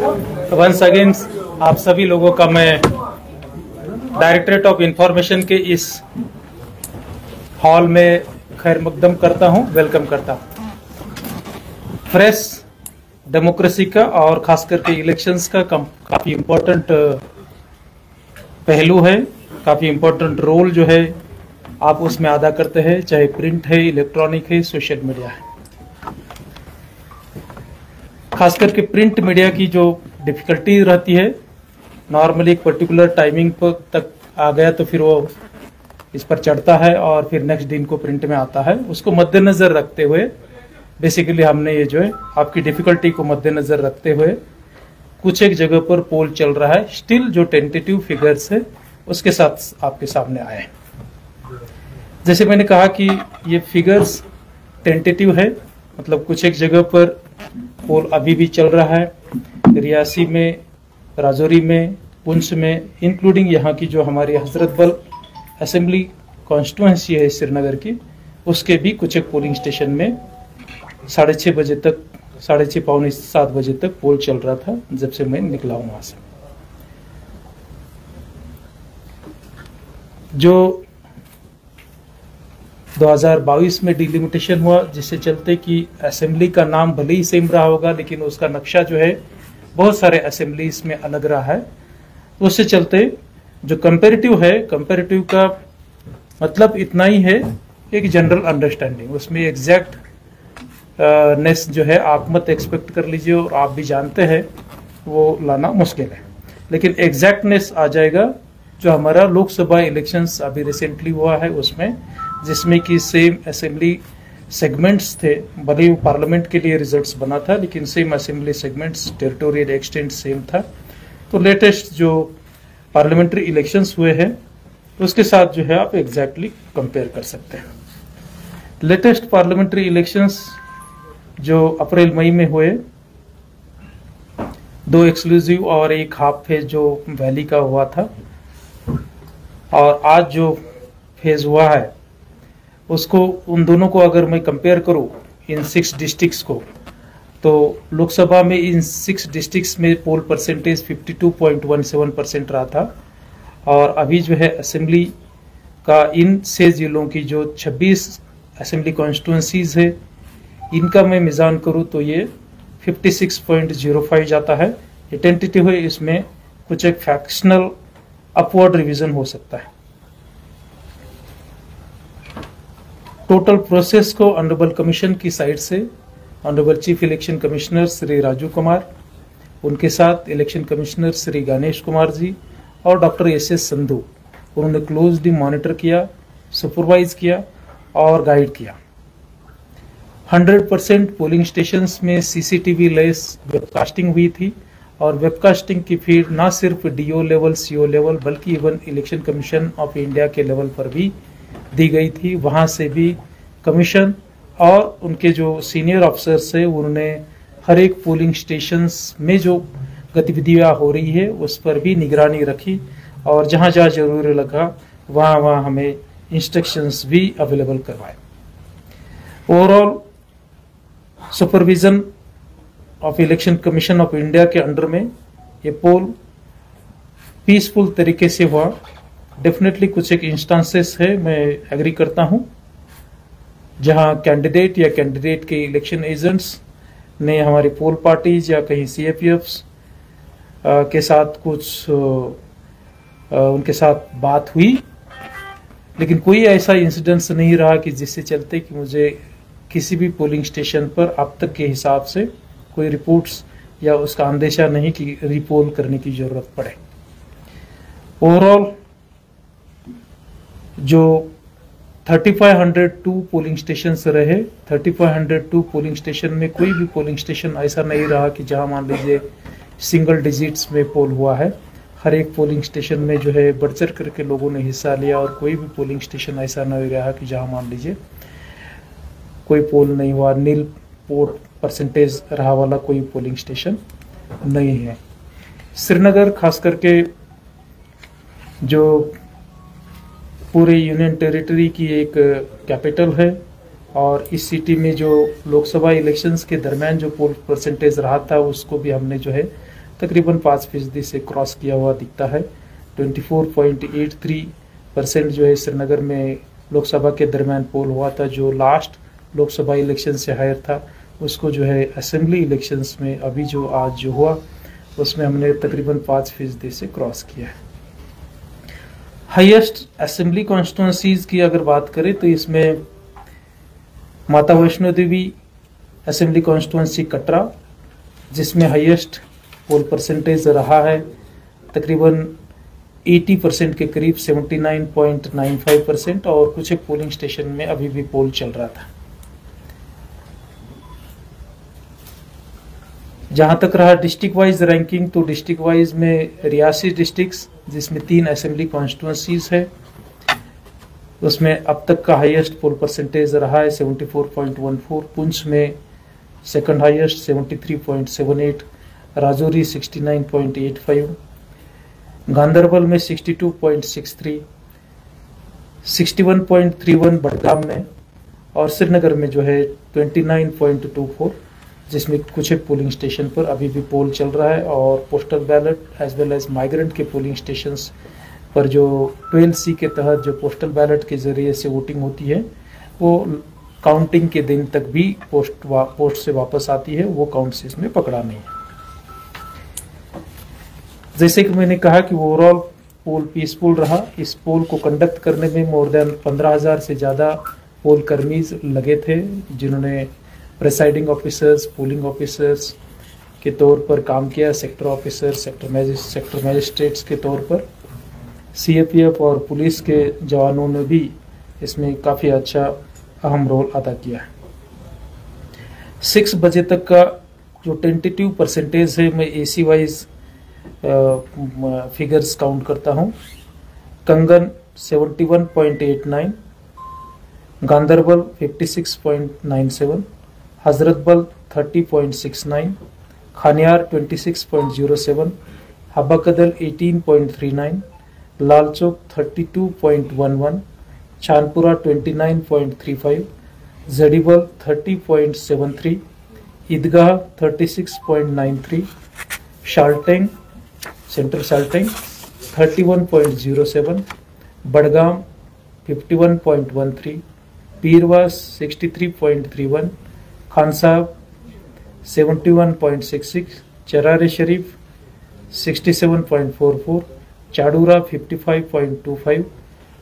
Once again आप सभी लोगों का मैं डायरेक्टरेट ऑफ इंफॉर्मेशन के इस हॉल में खैर मकदम करता हूं, वेलकम करता हूं। फ्रेश डेमोक्रेसी का और खास करके इलेक्शंस का काफी इम्पोर्टेंट पहलू है, काफी इम्पोर्टेंट रोल जो है आप उसमें अदा करते हैं, चाहे प्रिंट है, इलेक्ट्रॉनिक है, सोशल मीडिया है। खास करके प्रिंट मीडिया की जो डिफिकल्टी रहती है, नॉर्मली एक पर्टिकुलर टाइमिंग पर तक आ गया तो फिर वो इस पर चढ़ता है और फिर नेक्स्ट दिन को प्रिंट में आता है। उसको मद्देनजर रखते हुए बेसिकली हमने ये जो है आपकी डिफिकल्टी को मद्देनजर रखते हुए कुछ एक जगह पर पोल चल रहा है, स्टिल जो टेंटेटिव फिगर्स है उसके साथ आपके सामने आए हैं। जैसे मैंने कहा कि ये फिगर्स टेंटेटिव है, मतलब कुछ एक जगह पर पोल अभी भी चल रहा है, रियासी में, राजौरी में, पुंछ में, इंक्लूडिंग यहाँ की जो हमारी हजरतबल असेंबली कॉन्स्टिट्यूएंसी है श्रीनगर की, उसके भी कुछ एक पोलिंग स्टेशन में 6:30 बजे तक, 6:30 पौने 7 बजे तक पोल चल रहा था जब से मैं निकला हूं वहां से। जो 2022 में डिलिमिटेशन हुआ, जिससे चलते कि असेंबली का नाम भले ही सेम रहा होगा लेकिन उसका नक्शा जो है बहुत सारे असेंबलीज में अलग रहा है। तो उससे चलते जो कंपैरेटिव है, कंपैरेटिव का मतलब इतना ही है, एक जनरल अंडरस्टैंडिंग, उसमें एग्जैक्ट नेस जो है आप मत एक्सपेक्ट कर लीजिए, और आप भी जानते हैं वो लाना मुश्किल है, लेकिन एग्जैक्टनेस आ जाएगा जो हमारा लोकसभा इलेक्शंस अभी रिसेंटली हुआ है उसमें, जिसमें कि सेम असेंबली सेगमेंट्स थे, भले ही पार्लियामेंट के लिए रिजल्ट्स बना था लेकिन same assembly segments, territorial extent same था। तो लेटेस्ट जो पार्लियामेंट्री इलेक्शंस हुए हैं उसके साथ जो है आप एग्जैक्टली कंपेयर कर सकते हैं। लेटेस्ट पार्लियामेंट्री इलेक्शंस जो अप्रैल मई में हुए, 2 एक्सक्लूसिव और 1 हाफ फेज जो वैली का हुआ था, और आज जो फेज हुआ है उसको, उन दोनों को अगर मैं कंपेयर करूं इन 6 डिस्ट्रिक्ट्स को, तो लोकसभा में इन 6 डिस्ट्रिक्ट्स में पोल परसेंटेज 52.17% रहा था, और अभी जो है असेंबली का इन 6 जिलों की जो 26 असेंबली कॉन्स्टिट्यूंसीज है, इनका मैं मिजान करूं तो ये 56.05 जाता है। ये टेंटेटिव है, इसमें कुछ एक फ्रैक्शनल अपवर्ड रिवीजन हो सकता है। टोटल प्रोसेस को ऑनरेबल कमीशन की साइड से honourable chief election commissioner Shri Raju Kumar, उनके साथ इलेक्शन कमिश्नर श्री गणेश कुमार जी और डॉक्टर SS संधू, उन्होंने क्लोजली मॉनिटर किया, सुपरवाइज किया और गाइड किया। 100% पोलिंग स्टेशंस में CCTV लेस वेबकास्टिंग हुई थी, और वेबकास्टिंग की फीड ना सिर्फ DO लेवल, CO लेवल, बल्कि even election commission of India के लेवल पर भी दी गई थी। वहां से भी कमीशन और उनके जो सीनियर अफसर्स है उन्होंने हर एक पोलिंग स्टेशंस में जो गतिविधियां हो रही है उस पर भी निगरानी रखी, और जहां जहां जरूरी लगा वहां वहां हमें इंस्ट्रक्शंस भी अवेलेबल करवाए। Overall supervision of election commission of India के अंडर में ये पोल पीसफुल तरीके से हुआ। डेफिनेटली कुछ एक इंस्टांसेस है, मैं एग्री करता हूं, जहां कैंडिडेट या कैंडिडेट के इलेक्शन एजेंट्स ने हमारी पोल पार्टीज या कहीं CAPFs के साथ कुछ उनके साथ बात हुई, लेकिन कोई ऐसा इंसिडेंस नहीं रहा कि जिससे चलते कि मुझे किसी भी पोलिंग स्टेशन पर अब तक के हिसाब से कोई रिपोर्ट्स या उसका अंदेशा नहीं कि रिपोल करने की जरूरत पड़े। ओवरऑल जो 3502 पोलिंग स्टेशन रहे, 3502 पोलिंग स्टेशन में कोई भी पोलिंग स्टेशन ऐसा नहीं रहा कि जहां मान लीजिए सिंगल डिजिट्स में पोल हुआ है। हर एक पोलिंग स्टेशन में जो है बढ़ चढ़ करके लोगों ने हिस्सा लिया, और कोई भी पोलिंग स्टेशन ऐसा नहीं रहा कि जहां मान लीजिए कोई पोल नहीं हुआ, नील पोल परसेंटेज रहा वाला कोई पोलिंग स्टेशन नहीं है। श्रीनगर खास करके जो पूरे यूनियन टेरिटरी की एक कैपिटल है, और इस सिटी में जो लोकसभा इलेक्शंस के दरमियान जो पोल परसेंटेज रहा था उसको भी हमने जो है तकरीबन 5% से क्रॉस किया हुआ दिखता है। 24.83% जो है श्रीनगर में लोकसभा के दरमियान पोल हुआ था, जो लास्ट लोकसभा इलेक्शन से हायर था। उसको जो है असेंबली इलेक्शंस में अभी जो आज जो हुआ उसमें हमने तकरीबन 5% से क्रॉस किया है। हाईएस्ट असेंबली कॉन्स्टिट्यूंसीज की अगर बात करें तो इसमें माता वैष्णो देवी असेंबली कॉन्स्टिट्यूंसी कटरा, जिसमें हाईएस्ट पोल परसेंटेज रहा है तकरीबन 80% के करीब 79.95%, और कुछ एक पोलिंग स्टेशन में अभी भी पोल चल रहा था। जहां तक रहा डिस्ट्रिक्ट वाइज रैंकिंग, तो डिस्ट्रिक्ट वाइज में रियासी डिस्ट्रिक्ट्स जिसमें 3 असेंबली कॉन्स्टिट्यूंसीज है, उसमें अब तक का हाईएस्ट पोल परसेंटेज रहा है 74.14। पुंछ में सेकंड हाईएस्ट 73.78, राजौरी 69.85, गांधरबल में 62.63, 61.31 बडगाम में, और श्रीनगर में जो है 29.24, जिसमें कुछ एक पोलिंग स्टेशन पर अभी भी पोल चल रहा है। और postal ballot as well as migrant के पोलिंग स्टेशंस पर जो 12C के तहत जो पोस्टल बैलेट के जरिए से वोटिंग होती है, वो काउंटिंग के दिन तक भी पोस्ट से वापस आती है, वो काउंट से इसमें पकड़ा नहीं है। जैसे कि मैंने कहा कि ओवरऑल पोल पीसफुल रहा। इस पोल को कंडक्ट करने में मोर देन 15,000 से ज़्यादा पोल कर्मीज लगे थे, जिन्होंने प्रेसाइडिंग ऑफिसर्स, पोलिंग ऑफिसर्स के तौर पर काम किया, सेक्टर ऑफिसर, सेक्टर मैजिस्ट्रेट्स के तौर पर। CAPF और पुलिस के जवानों ने भी इसमें काफ़ी अच्छा अहम रोल अदा किया है। 6 बजे तक का जो टेंटेटिव परसेंटेज है, मैं AC वाइज फिगर्स काउंट करता हूँ। कंगन 71.89, गांधरबल 56.97, हजरतबल 30.69, खानियार 26.07, हब्बाकदल 18.39, लालचौक 32.11, चांदपुरा 29.35, जडीबल 30.73, ईदगाह 36.93, शाल्टेंग सेंट्रल शाल्टेंग 31.07, बडगाम 51.13, पीरवास 63.31, खानसाब 71.66, चरारे शरीफ 67.44, चाडूरा 55.25,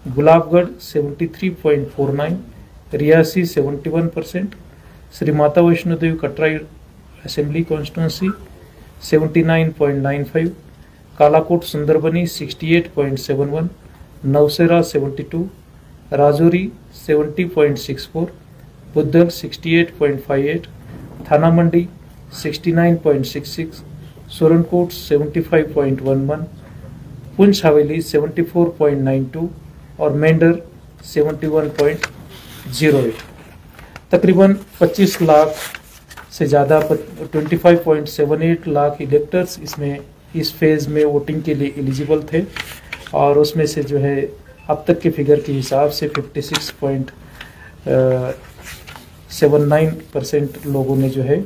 गुलाबगढ़ 73.49, रियासी 71%, श्री माता वैष्णो देवी कटरा असेंबली कॉन्स्टिट्यूंसी 79.95, कालाकोट सुंदरबनी 68.71, नवसेरा 72, राजौरी 70.64, बुद्धल 68.58, थाना मंडी 69.66, सोरनकोट 75.11, पुंछ हवेली 74.92 और मेंढर 71.08। तकरीबन 25 लाख से ज़्यादा 25.78 लाख इलेक्टर्स इसमें इस फेज़ में वोटिंग के लिए एलिजिबल थे, और उसमें से जो है अब तक के फिगर के हिसाब से 56.79% लोगों ने जो है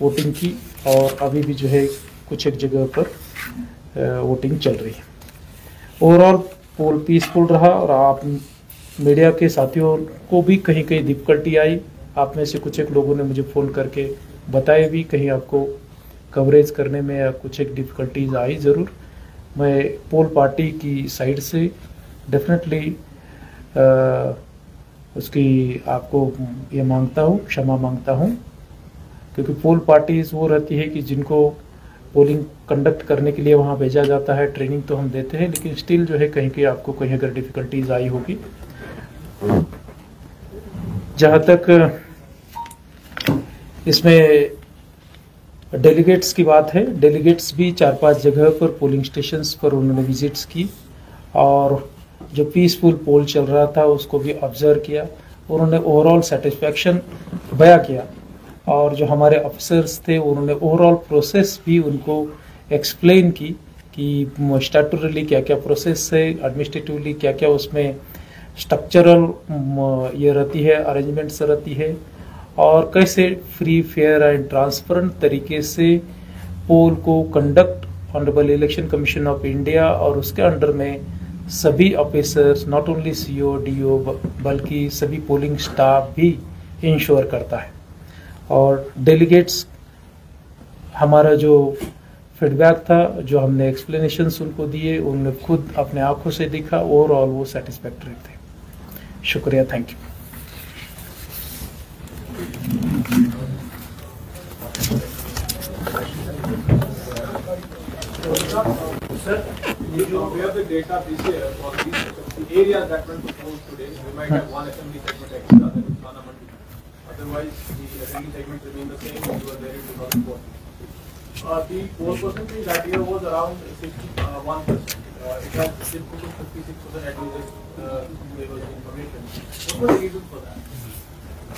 वोटिंग की, और अभी भी जो है कुछ एक जगह पर वोटिंग चल रही है। ओवरऑल पोल पीसफुल रहा, और आप मीडिया के साथियों को भी कहीं कहीं डिफिकल्टी आई। आप में से कुछ एक लोगों ने मुझे फ़ोन करके बताया भी कहीं आपको कवरेज करने में या कुछ एक डिफ़िकल्टीज आई ज़रूर। मैं पोल पार्टी की साइड से डेफिनेटली उसकी आपको ये मांगता हूँ, क्षमा मांगता हूँ, क्योंकि पोल पार्टीज वो रहती है कि जिनको पोलिंग कंडक्ट करने के लिए वहाँ भेजा जाता है, ट्रेनिंग तो हम देते हैं, लेकिन स्टिल जो है कहीं कहीं आपको कहीं अगर डिफ़िकल्टीज आई होगी। जहाँ तक इसमें डेलीगेट्स की बात है, डेलीगेट्स भी 4-5 जगह पर पोलिंग स्टेशंस पर उन्होंने विजिट्स की, और जो पीसफुल पोल चल रहा था उसको भी ऑब्जर्व किया। उन्होंने ओवरऑल सेटिस्फैक्शन बयां किया, और जो हमारे ऑफिसर्स थे उन्होंने ओवरऑल प्रोसेस भी उनको एक्सप्लेन की कि स्टैट्यूटरली क्या क्या प्रोसेस है, एडमिनिस्ट्रेटिवली क्या क्या उसमें स्ट्रक्चरल ये रहती है, अरेंजमेंट्स रहती है, और कैसे फ्री फेयर एंड ट्रांसपेरेंट तरीके से पोल को conduct honourable election commission of India और उसके अंडर में सभी officers, not only CO DO बल्कि सभी पोलिंग स्टाफ भी इंश्योर करता है। और डेलीगेट्स, हमारा जो फीडबैक था, जो हमने एक्सप्लेनेशंस उनको दिए, उन्होंने खुद अपने आंखों से देखा, ओवरऑल वो सेटिस्फैक्टरी थे। शुक्रिया, thank you. Sir, we have the data this year for the areas that went to polls today. We might have one assembly segment extra, that is Thana Mandi. Otherwise, the assembly segment remain the same as were there in 2014. The poll percentage that year was around 61%. It has dipped to 56% at least there was information. What was the reason for that?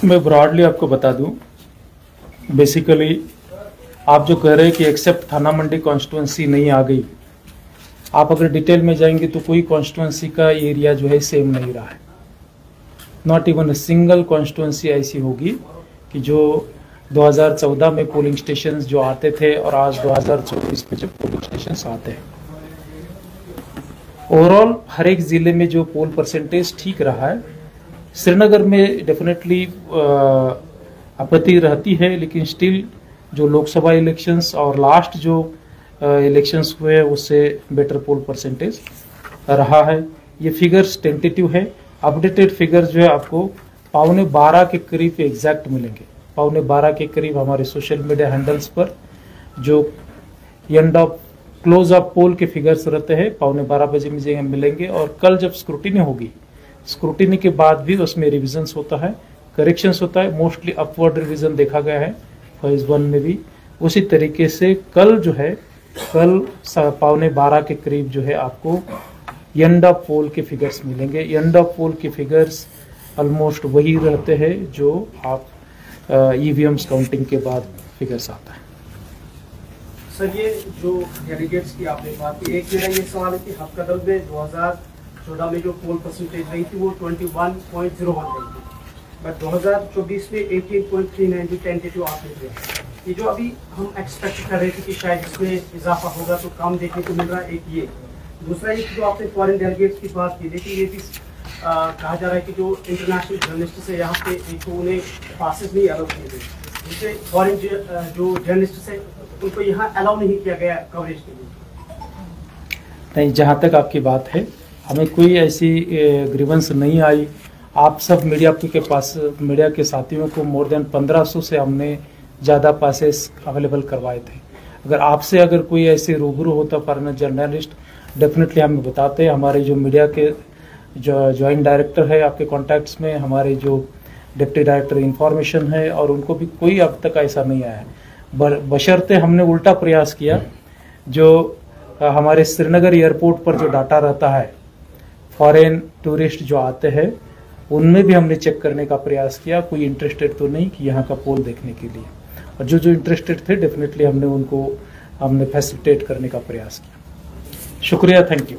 मैं broadly आपको बता दूं, basically आप जो कह रहे हैं कि एक्सेप्ट थाना मंडी कॉन्स्टिट्यूंसी नहीं आ गई, आप अगर डिटेल में जाएंगे तो कोई कॉन्स्टिट्यूंसी का एरिया जो है सेम नहीं रहा है। Not even a single constituency ऐसी होगी कि जो 2014 में पोलिंग स्टेशंस जो आते थे और आज 2024 में जो पोलिंग स्टेशंस आते हैं, ओवरऑल हर एक जिले में जो पोल परसेंटेज ठीक रहा है। श्रीनगर में डेफिनेटली आपत्ति रहती है, लेकिन स्टिल जो लोकसभा इलेक्शंस और लास्ट जो इलेक्शंस हुए उससे बेटर पोल परसेंटेज रहा है। ये फिगर्स टेंटेटिव है, अपडेटेड फिगर्स जो है आपको 11:15 के करीब एग्जैक्ट मिलेंगे। 11:15 के करीब हमारे सोशल मीडिया हैंडल्स पर जो एंड ऑफ क्लोज ऑफ पोल के फिगर्स रहते हैं 11:15 बजे मुझे मिलेंगे। और कल जब स्क्रूटिनी होगी, स्क्रूटिनी के बाद भी उसमें रिविजन्स होता है, करेक्शंस होता है, मोस्टली अपवर्ड रिविजन देखा गया है फेज 1 में भी। उसी तरीके से कल जो है, कल 11:15 के करीब जो है आपको एंड ऑफ पोल के फिगर्स मिलेंगे। एंड ऑफ पोल के फिगर्स ऑलमोस्ट वही रहते हैं जो आप ईवीएम्स काउंटिंग के बाद फिगर्स आता है। सर, ये जो डेलीगेट्स की आपने बात की, एक मेरा ये सवाल है कि हफ्कदल में 2014 में जो पोल परसेंटेज रही थी वो 21.01 रही थी, बट 2024 में 18.39 टेंटेटिव आपने दिया। ये जो अभी हम एक्सपेक्ट कर रहे थे कि शायद इसमें इजाफा होगा तो कम देखने को मिल रहा है, एक ये। दूसरा ये जो आपने फॉरेन डेलीगेट्स की बात की, लेकिन ये भी कहा जा रहा है कि जो इंटरनेशनल जर्नलिस्ट है यहाँ पे एक तो उन्हें पासेस नहीं अलाउ किए गए, दूसरे फॉरेन जो जर्नलिस्ट है उनको यहाँ अलाउ नहीं किया गया कवरेज के लिए। नहीं, जहाँ तक आपकी बात है, हमें कोई ऐसी ग्रीवेंस नहीं आई। आप सब मीडिया के पास, मीडिया के साथियों को मोर देन 1500 से हमने ज़्यादा पासेस अवेलेबल करवाए थे। अगर आपसे अगर कोई ऐसे रूबरू होता फॉरेनर जर्नलिस्ट, डेफिनेटली हमें बताते। हमारे जो मीडिया के जो जॉइंट डायरेक्टर है आपके कॉन्टैक्ट्स में, हमारे जो डिप्टी डायरेक्टर इंफॉर्मेशन है, और उनको भी कोई अब तक ऐसा नहीं आया है। बशर्ते हमने उल्टा प्रयास किया, जो हमारे श्रीनगर एयरपोर्ट पर जो डाटा रहता है फॉरेन टूरिस्ट जो आते हैं, उनमें भी हमने चेक करने का प्रयास किया। कोई इंटरेस्टेड तो नहीं कि यहाँ का पोल देखने के लिए, और जो इंटरेस्टेड थे डेफिनेटली हमने फैसिलिटेट करने का प्रयास किया। शुक्रिया, थैंक यू।